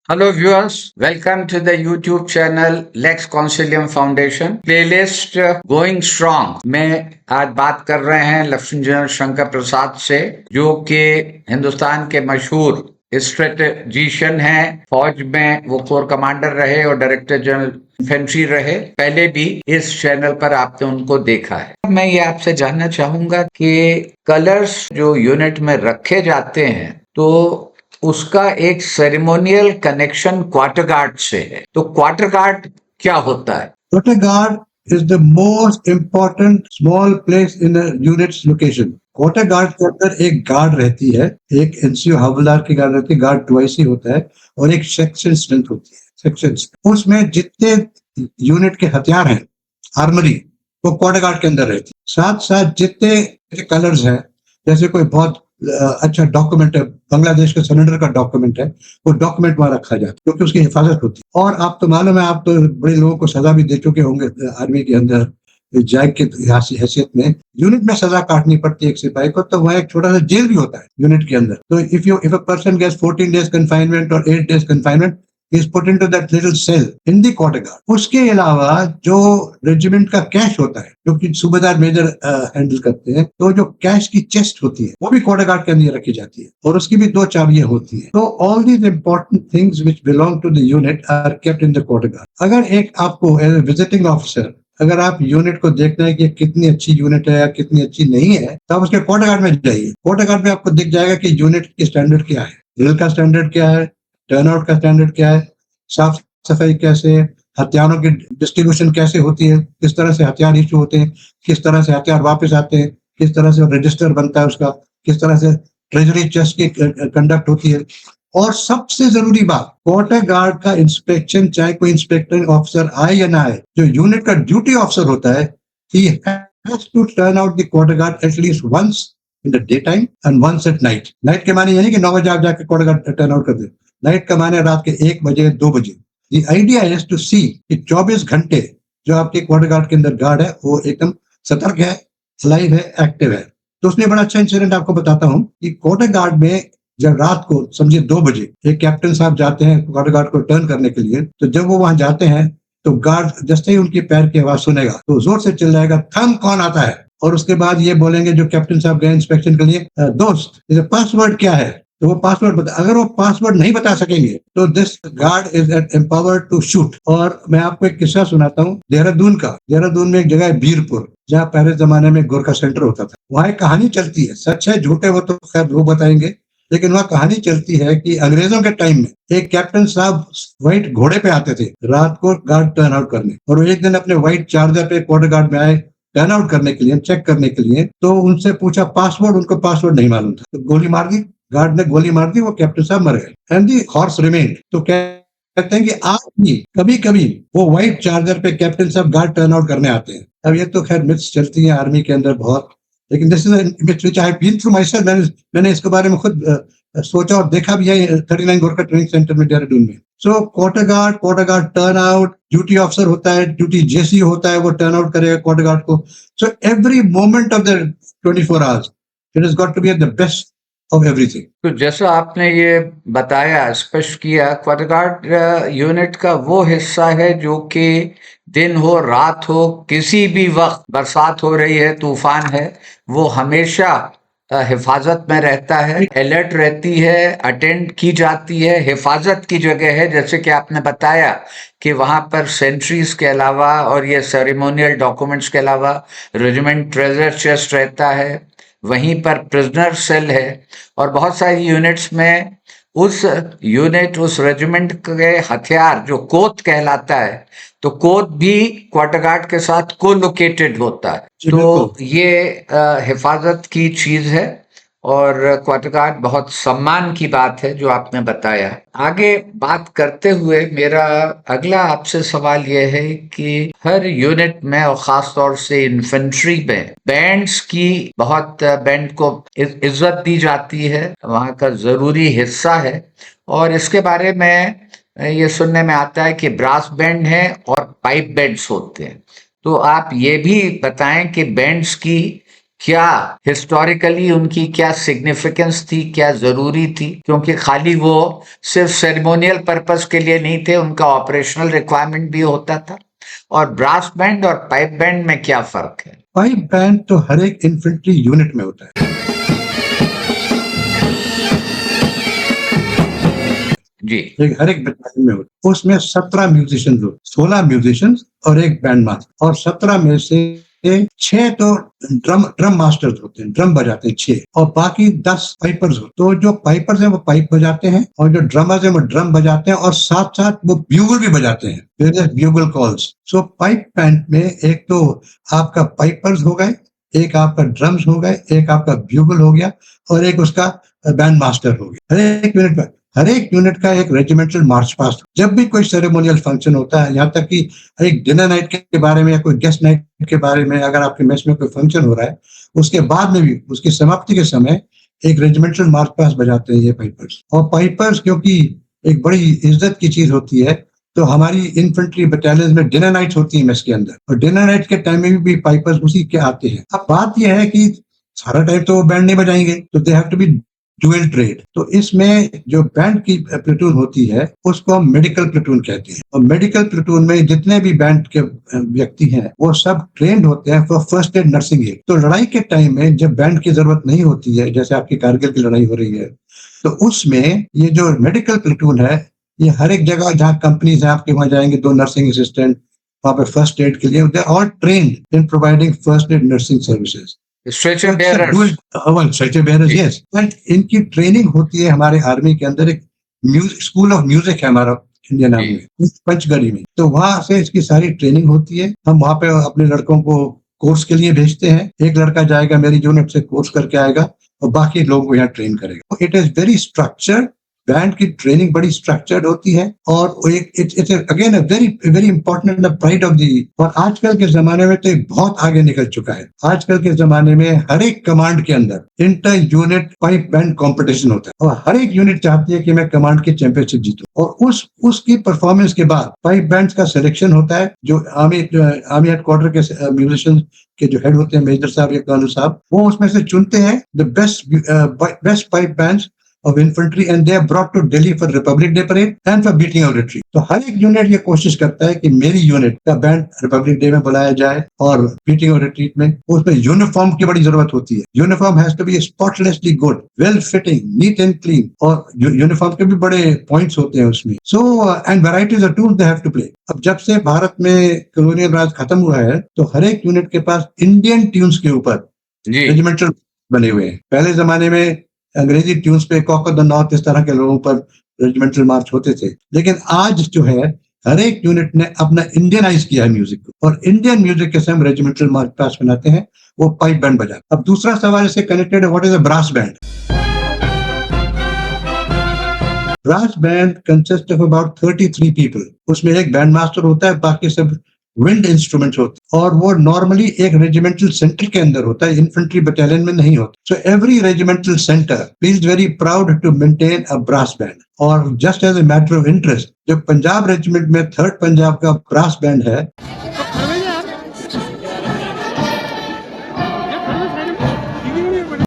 Hello viewers, welcome to the YouTube channel Lex Consilium Foundation playlist Going Strong में आज बात कर रहे हैं लक्ष्मण शंकर प्रसाद से, जो कि हिंदुस्तान के मशहूर स्ट्रेटेजिशियन हैं। फौज में वो कोर कमांडर रहे और डायरेक्टर जनरल इन्फेंट्री रहे। पहले भी इस चैनल पर आपने उनको देखा है। मैं ये आपसे जानना चाहूंगा कि कलर्स जो यूनिट में रखे जाते हैं तो उसका एक सेरेमोनियल कनेक्शन क्वार्टर गार्ड से है। तो क्वार्टर गार्ड क्या होता है? Quarter guard is the most important small place in a unit's location. Quarter guard के अंदर एक गार्ड रहती है, एक एनसीओ हवलदार की गार्ड रहती है, गार्ड ट्वाइस ही होता है, और एक सेक्शन स्ट्रेंथ होती है, सेक्शंस। उसमें जितने यूनिट के हथियार हैं, आर्मरी, वो क्वार्टर गार्ड के अंदर रहती है। साथ साथ जितने कलर्स हैं, जैसे कोई बहुत अच्छा डॉक्यूमेंट है, बांग्लादेश के सिलेंडर का डॉक्यूमेंट है, वो डॉक्यूमेंट वहां रखा जाता है क्योंकि उसकी हिफाजत होती है। और आप तो मालूम है, आप तो बड़े लोगों को सजा भी दे चुके होंगे आर्मी के अंदर, जैक की हैसियत में। यूनिट में सजा काटनी पड़ती है एक सिपाही को, तो वहाँ एक छोटा सा जेल भी होता है यूनिट के अंदर। तो if a person gets 14 days confinement और 8 days confinement, is put into that little cell in the quarter guard। उसके अलावा जो रेजिमेंट का कैश होता है, जो कि सूबेदार मेजर हैंडल करते हैं, तो जो कैश की चेस्ट होती है वो भी क्वार्टर गार्ड के अंदर रखी जाती है, और उसकी भी 2 चाबियां होती है। तो all these important things which belong to the unit are kept in the quarter guard. अगर एक आपको एज ए विजिटिंग ऑफिसर, अगर आप यूनिट को देखना है कि कितनी अच्छी यूनिट है या कितनी अच्छी नहीं है, तो आप उसके क्वार्टर गार्ड में जाइए। क्वार्टर गार्ड में आपको दिख जाएगा कि यूनिट की स्टैंडर्ड क्या है, ड्रिल का स्टैंडर्ड क्या है, टर्नआउट का स्टैंडर्ड क्या है, साफ सफाई कैसे है, हथियारों की डिस्ट्रीब्यूशन कैसे होती है, किस तरह से हथियार इशू होते हैं, किस तरह से हथियार वापस आते हैं, किस तरह से रजिस्टर बनता है उसका, किस तरह से ट्रेजरी चेस्ट की कंडक्ट होती है। और सबसे जरूरी बात, क्वार्टर गार्ड का इंस्पेक्शन, चाहे कोई इंस्पेक्टर ऑफिसर आए या ना आए, जो यूनिट का ड्यूटी ऑफिसर होता है, he has to turn out the quarter guard at least once in the daytime and once at night। Night के माने यानी कि 9 बजे आप जाके क्वार्टर गार्ड टर्न आउट कर दे, नाइट का माने रात के 1 बजे 2 बजे। The idea is to see कि 24 घंटे जो आपके क्वार्टर गार्ड के अंदर गार्ड है वो एकदम सतर्क है, लाइव है, एक्टिव है। तो उसने बड़ा अच्छा इंसिडेंट आपको बताता हूँ कि क्वार्टर गार्ड में जब रात को समझिए 2 बजे एक कैप्टन साहब जाते हैं क्वार्टर गार्ड को टर्न करने के लिए, तो जब वो वहां जाते हैं तो गार्ड जैसे ही उनकी पैर की आवाज सुनेगा तो जोर से चिल्लाएगा, थम कौन आता है। और उसके बाद ये बोलेंगे जो कैप्टन साहब गए इंस्पेक्शन के लिए, दोस्त पासवर्ड क्या है, तो वो पासवर्ड बता। अगर वो पासवर्ड नहीं बता सकेंगे तो this guard is empowered to shoot. और मैं आपको एक किस्सा सुनाता हूँ देहरादून का। देहरादून में एक जगह है बीरपुर, जहाँ पहले जमाने में गोरखा सेंटर होता था। वहाँ एक कहानी चलती है, सच है झूठ है वो तो खैर लोग बताएंगे, लेकिन वहाँ कहानी चलती है कि अंग्रेजों के टाइम में एक कैप्टन साहब व्हाइट घोड़े पे आते थे रात को गार्ड टर्न आउट करने, और वो एक दिन अपने व्हाइट चार्जर पे क्वार्टर गार्ड में आए टर्न आउट करने के लिए, चेक करने के लिए। तो उनसे पूछा पासवर्ड, उनको पासवर्ड नहीं मालूम था, तो गोली मार दी, गार्ड ने गोली मार दी, वो कैप्टन साहब मर गए एंड दी हॉर्स रिमेन्ड। तो कहते हैं कि आज भी कभी कभी वो व्हाइट चार्जर पे कैप्टन साहब गार्ड टर्न आउट करने आते हैं। अब ये तो खैर मिथ्स चलती है आर्मी के अंदर बहुत, लेकिन this is which I have been through myself. मैंने इसके बारे में खुद सोचा और देखा भी है 39 गोरखा ट्रेनिंग सेंटर में देहरादून में। So quarter guard turn out, duty officer होता है, ड्यूटी जेसी होता है, वो टर्न आउट करेगा क्वार्टर गार्ड को। So every moment of the 24 hours it is got to be at the best of everything. तो जैसा आपने ये बताया, स्पष्ट किया, क्वार्टर गार्ड यूनिट का वो हिस्सा है जो कि दिन हो रात हो, किसी भी वक्त, बरसात हो रही है, तूफान है, वो हमेशा हिफाजत में रहता है, अलर्ट रहती है, अटेंड की जाती है, हिफाजत की जगह है। जैसे कि आपने बताया कि वहां पर सेंट्रीज के अलावा और ये सेरेमोनियल डॉक्यूमेंट्स के अलावा रेजिमेंट ट्रेजर चेस्ट रहता है, वहीं पर प्रिजनर सेल है, और बहुत सारी यूनिट्स में उस यूनिट, उस रेजिमेंट के हथियार जो कोत कहलाता है, तो कोत भी क्वार्टर गार्ड के साथ को लोकेटेड होता है। तो ये हिफाजत की चीज है, और क्वार्टर गार्ड बहुत सम्मान की बात है जो आपने बताया। आगे बात करते हुए मेरा अगला आपसे सवाल यह है कि हर यूनिट में और खास तौर से इन्फेंट्री में बैंड्स की बहुत, बैंड को इज्जत दी जाती है, वहाँ का जरूरी हिस्सा है। और इसके बारे में ये सुनने में आता है कि ब्रास बैंड है और पाइप बैंड्स होते हैं। तो आप ये भी बताएं कि बैंड्स की क्या हिस्टोरिकली उनकी क्या सिग्निफिकेंस थी, क्या जरूरी थी, क्योंकि खाली वो सिर्फ सेरेमोनियल पर्पस के लिए नहीं थे, उनका ऑपरेशनल रिक्वायरमेंट भी होता था। और ब्रास बैंड और पाइप बैंड में क्या फर्क है? पाइप बैंड तो हर एक इन्फेंट्री यूनिट में होता है जी। हर एक बटालियन में होता है। उसमें 17 म्यूजिशियन हो, 16 म्यूजिशियंस और एक बैंड मास्टर, और 17 में से 6 तो ड्रम मास्टर्स होते हैं, ड्रम बजाते हैं 6, और बाकी 10 पाइपर्स होते हैं। तो जो पाइपर्स हैं वो पाइप बजाते हैं, और जो ड्रमर्स हैं वो ड्रम बजाते हैं, और साथ साथ वो ब्यूगल भी बजाते हैं, ब्यूगल कॉल्स। सो पाइप बैंड में एक तो आपका पाइपर्स हो गए, एक आपका ड्रम्स हो गए, एक आपका ब्यूगल हो गया, और एक उसका बैंड मास्टर हो गया। हर एक यूनिट का एक रेजिमेंटल मार्च पास्ट। जब भी कोई सेरेमोनियल फंक्शन होता है, यहाँ तक कि एक डिनर नाइट के बारे में या कोई गेस्ट नाइट के बारे में, अगर आपके मेस में कोई फंक्शन हो रहा है, उसके बाद में भी उसकी समाप्ति के समय एक रेजिमेंटल मार्च पास्ट बजाते हैं ये पाइपर्स। और पाइपर्स क्योंकि एक बड़ी इज्जत की चीज होती है, तो हमारी इन्फेंट्री बटालियन में डिनर नाइट्स होती है मेस के अंदर, और डिनर नाइट के टाइम में भी पाइपर्स उसी के आते हैं। अब बात यह है कि सारा टाइम तो वो बैंड नहीं बजाएंगे, तो they have to be dual trade. तो इसमें जो बैंड की प्लेटून होती है उसको हम मेडिकल प्लेटून कहते हैं, और मेडिकल प्लेटून में जितने भी बैंड के व्यक्ति हैं वो सब ट्रेंड होते हैं for first aid nursing aid. तो लड़ाई के टाइम में जब बैंड की जरूरत नहीं होती है, जैसे आपकी कारगिल की लड़ाई हो रही है, तो उसमें ये जो मेडिकल प्लेटून है, ये हर एक जगह जहाँ कंपनीज है आपके वहां जाएंगे, 2 नर्सिंग असिस्टेंट वहां पे फर्स्ट एड के लिए, they are all trained in providing first aid nursing services. Stretcher bearers. Yes, इनकी ट्रेनिंग होती है हमारे आर्मी के अंदर। एक स्कूल ऑफ म्यूजिक है हमारा इंडियन आर्मी में, पंचगढ़ी में, तो वहां से इसकी सारी ट्रेनिंग होती है। हम वहां पे अपने लड़कों को कोर्स के लिए भेजते हैं। एक लड़का जाएगा मेरी यूनिट से कोर्स करके आएगा, और बाकी लोग यहाँ ट्रेन करेगा। It is very structured, band की ट्रेनिंग बड़ी स्ट्रक्चर्ड होती है, और it's again a very very important the pride of the. और आजकल के जमाने में तो बहुत आगे निकल चुका है। आजकल के जमाने में हर एक कमांड के अंदर inter unit pipe band competition होता है, और हर एक यूनिट चाहती है कि मैं कमांड की चैंपियनशिप जीतूं, और उसकी परफॉर्मेंस के बाद पाइप बैंड का सिलेक्शन होता है। जो आर्मी हेडक्वार्टर के म्यूजिशियन के जो हेड होते हैं, मेजर साहब या कर्नल साहब, वो उसमें से चुनते हैं the best pipe bands of infantry, and they are brought to Delhi for Republic Day parade and for beating of retreat। तो हर एक यूनिट ये कोशिश करता है कि मेरी यूनिट का बैंड रिपब्लिक डे में बुलाया जाए, और बीटिंग ऑफ रिट्रीट में उसमें यूनिफॉर्म की बड़ी जरूरत होती है। Uniform has to be spotlessly good, well fitting, neat and clean, और यूनिफॉर्म के भी बड़े पॉइंट्स होते हैं उसमें। So and varieties of tools they have to play. अब जब से भारत में कॉलोनियल राज खत्म हुआ है, तो हर एक यूनिट के पास इंडियन ट्यून्स के ऊपर रेजिमेंटल बने हुए हैं। पहले जमाने में अंग्रेजी ट्यून्स पे कॉक ऑफ द नॉर्थ इस तरह के लोगों पर रेजिमेंटल मार्च होते थे, लेकिन आज जो है हर एक यूनिट ने अपना इंडियनाइज किया है म्यूजिक को, और इंडियन म्यूजिक के साथ रेजिमेंटल मार्च पास्ट बनाते हैं, वो पाइप बैंड बजाते। अब दूसरा सवाल इससे कनेक्टेड है, what is a brass band? Brass band consist of about 33 people. उसमें एक बैंड मास्टर होता है, बाकी सब विंड इंस्ट्रूमेंट्स होते हैं, और वो नॉर्मली एक रेजिमेंटल सेंटर के अंदर होता है, इन्फेंट्री बटालियन में नहीं होता। So every regimental centre feels very proud to maintain a brass band. और just as a matter of interest, जो पंजाब रेजिमेंट में 3rd पंजाब का ब्रास बैंड है,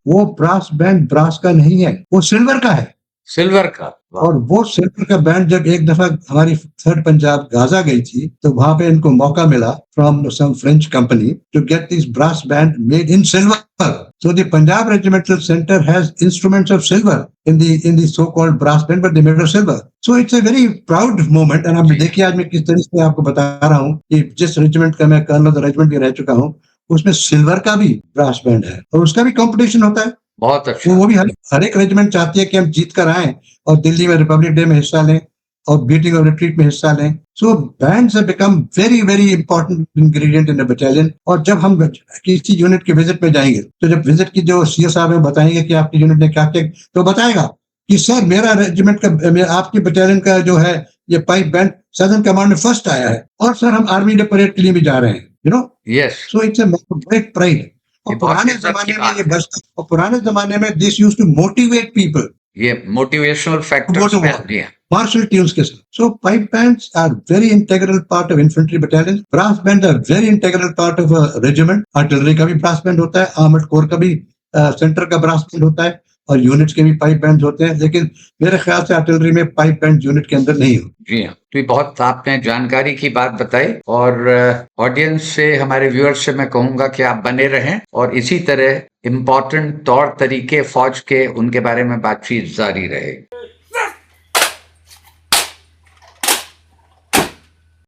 वो ब्रास बैंड ब्रास का नहीं है, वो सिल्वर का है। सिल्वर का। और वो सिल्वर का बैंड जब एक दफा हमारी 3rd पंजाब गाजा गई थी, तो वहां पे इनको मौका मिला from some French company to get this brass band made in silver. So the Punjab regimental centre has instruments of silver in the so called brass band, but they made of silver. So it's a very proud moment। and आप देखिए आज मैं किस तरीके से आपको बता रहा हूँ कि जिस रेजिमेंट का मैं कर्नल ऑफ द रेजिमेंट भी रह चुका हूँ, उसमें सिल्वर का भी ब्रास बैंड है, और उसका भी कंपटीशन होता है। बहुत अच्छा। वो भी हर एक रेजिमेंट चाहती है कि हम जीत कर आए और दिल्ली में रिपब्लिक डे में हिस्सा लें और बीटिंग ऑफ रिट्रीट में हिस्सा लें। So bands have become very very important ingredient in the battalion. और जब हम किसी यूनिट के विजिट में जाएंगे, तो जब विजिट की जो सीओ साहब है बताएंगे कि आपकी यूनिट ने क्या किया, तो बताएगा कि सर मेरा रेजिमेंट का, आपकी बटालियन का जो है ये पाइप बैंड सदर्न कमांड में फर्स्ट आया है, और सर हम आर्मी डे परेड के लिए भी जा रहे हैं, you know. Yes. So it's a great pride. और पुराने जमाने में ये बचता, और पुराने जमाने में this used to motivate people ये मोटिवेशनल फैक्टर्स Go to में war. भी है। Martial tunes के साथ. So pipe bands are very integral part of infantry battalions. Brass bands are very integral part of a regiment. Artillery का भी brass band होता है, armored corps का भी सेंटर का brass band होता है, और यूनिट्स के भी पाइप बैंड होते हैं, लेकिन मेरे ख्याल से आर्टिलरी में पाइप बैंड यूनिट के अंदर नहीं हो। जी हाँ, तो ये बहुत आपने जानकारी की बात बताई, और ऑडियंस से, हमारे व्यूअर्स से मैं कहूंगा कि आप बने रहें और इसी तरह इम्पोर्टेंट तौर तरीके फौज के, उनके बारे में बातचीत जारी रहे।